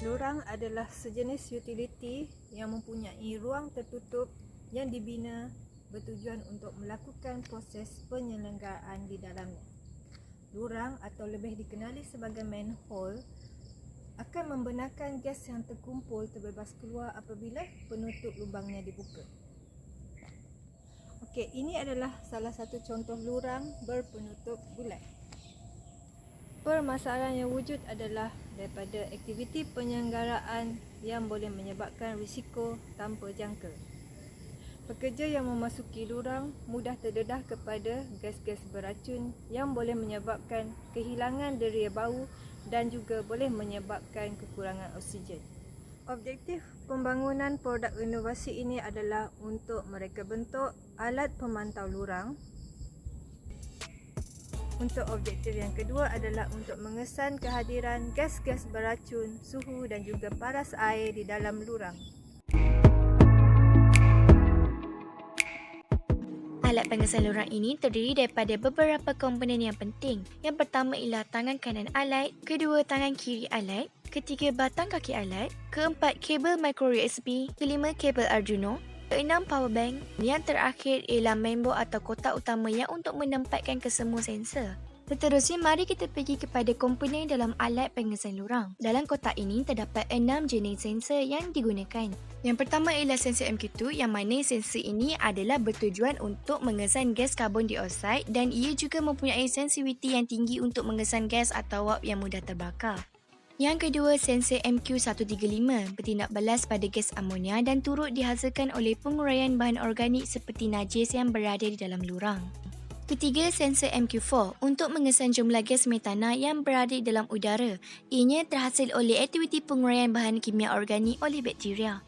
Lurang adalah sejenis utiliti yang mempunyai ruang tertutup yang dibina bertujuan untuk melakukan proses penyelenggaraan di dalamnya. Lurang atau lebih dikenali sebagai manhole akan membenarkan gas yang terkumpul terbebas keluar apabila penutup lubangnya dibuka. Okey, ini adalah salah satu contoh lurang berpenutup bulat. Permasalahan yang wujud adalah daripada aktiviti penyelenggaraan yang boleh menyebabkan risiko tanpa jangka. Pekerja yang memasuki lurang mudah terdedah kepada gas-gas beracun yang boleh menyebabkan kehilangan deria bau dan juga boleh menyebabkan kekurangan oksigen. Objektif pembangunan produk inovasi ini adalah untuk mereka bentuk alat pemantau lurang. Untuk objektif yang kedua adalah untuk mengesan kehadiran gas-gas beracun, suhu dan juga paras air di dalam lurang. Alat pengesan lurang ini terdiri daripada beberapa komponen yang penting. Yang pertama ialah tangan kanan alat, kedua tangan kiri alat, ketiga batang kaki alat, keempat kabel micro USB, kelima kabel Arduino, keenam power bank, yang terakhir ialah mainboard atau kotak utama yang untuk menempatkan kesemua sensor. Seterusnya, mari kita pergi kepada komponen dalam alat pengesan lurang. Dalam kotak ini terdapat 6 jenis sensor yang digunakan. Yang pertama ialah sensor MQ2 yang mana sensor ini adalah bertujuan untuk mengesan gas karbon dioksida dan ia juga mempunyai sensitiviti yang tinggi untuk mengesan gas atau wap yang mudah terbakar. Yang kedua, sensor MQ135 bertindak balas pada gas amonia dan turut dihasilkan oleh penguraian bahan organik seperti najis yang berada di dalam lurang. Ketiga, sensor MQ4 untuk mengesan jumlah gas metana yang berada di dalam udara. Ianya terhasil oleh aktiviti penguraian bahan kimia organik oleh bakteria.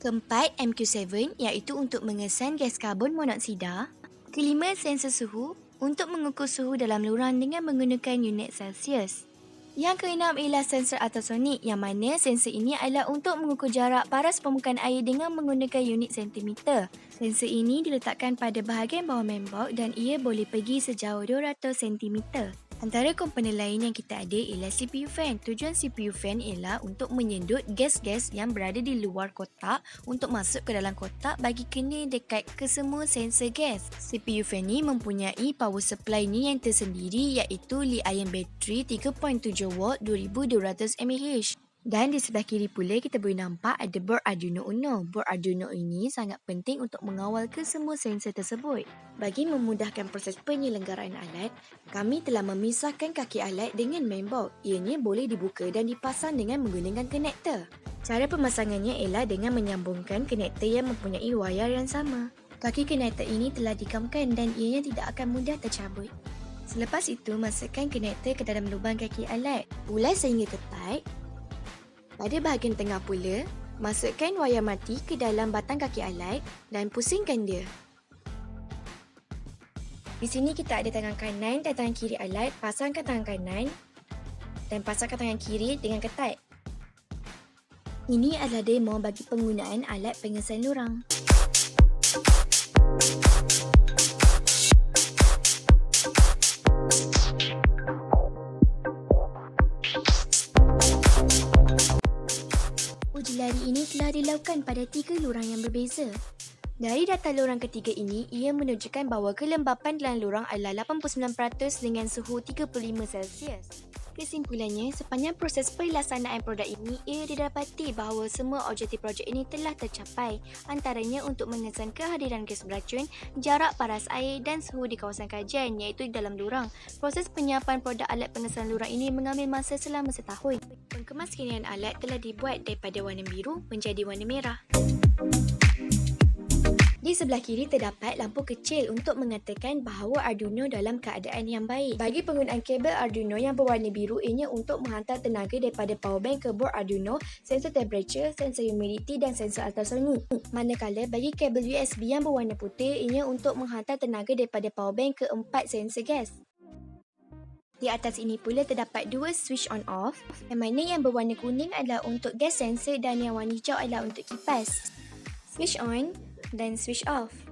Keempat, MQ7 iaitu untuk mengesan gas karbon monoksida. Kelima, sensor suhu untuk mengukur suhu dalam lurang dengan menggunakan unit Celsius. Yang keenam ialah sensor ultrasonik yang mana sensor ini adalah untuk mengukur jarak paras permukaan air dengan menggunakan unit sentimeter. Sensor ini diletakkan pada bahagian bawah mainboard dan ia boleh pergi sejauh 200 cm. Antara komponen lain yang kita ada ialah CPU fan. Tujuan CPU fan ialah untuk menyedut gas-gas yang berada di luar kotak untuk masuk ke dalam kotak bagi kena dekat ke semua sensor gas. CPU fan ni mempunyai power supply ni yang tersendiri iaitu li-ion battery 3.7 watt 2200 mAh. Dan di sebelah kiri pula kita boleh nampak ada board Arduino Uno. Board Arduino ini sangat penting untuk mengawal kesemua sensor tersebut. Bagi memudahkan proses penyelenggaraan alat, kami telah memisahkan kaki alat dengan mainboard. Ianya boleh dibuka dan dipasang dengan menggunakan konektor. Cara pemasangannya ialah dengan menyambungkan konektor yang mempunyai wayar yang sama. Kaki konektor ini telah dikamkan dan ianya tidak akan mudah tercabut. Selepas itu, masukkan konektor ke dalam lubang kaki alat. Ulas sehingga ketat. Pada bahagian tengah pula, masukkan wayar mati ke dalam batang kaki alat dan pusingkan dia. Di sini kita ada tangan kanan dan tangan kiri alat. Pasangkan tangan kanan dan pasangkan tangan kiri dengan ketat. Ini adalah demo bagi penggunaan alat pengesan lurang. Uji lari ini telah dilakukan pada 3 lurang yang berbeza. Dari data lurang ketiga ini, ia menunjukkan bahawa kelembapan dalam lurang adalah 89% dengan suhu 35 Celsius. Kesimpulannya, sepanjang proses pelaksanaan produk ini, ia didapati bahawa semua objektif projek ini telah tercapai, antaranya untuk mengesan kehadiran gas beracun, jarak paras air dan suhu di kawasan kajian iaitu di dalam lurang. Proses penyiapan produk alat pengesan lurang ini mengambil masa selama setahun. Pengkemaskinian alat telah dibuat daripada warna biru menjadi warna merah. Di sebelah kiri terdapat lampu kecil untuk mengatakan bahawa Arduino dalam keadaan yang baik. Bagi penggunaan kabel Arduino yang berwarna biru, ianya untuk menghantar tenaga daripada power bank ke board Arduino, sensor temperature, sensor humidity dan sensor ultrasonik. Manakala bagi kabel USB yang berwarna putih, ianya untuk menghantar tenaga daripada power bank ke 4 sensor gas. Di atas ini pula terdapat 2 switch on off, yang mana yang berwarna kuning adalah untuk gas sensor dan yang warna hijau adalah untuk kipas. Switch on dan switch off.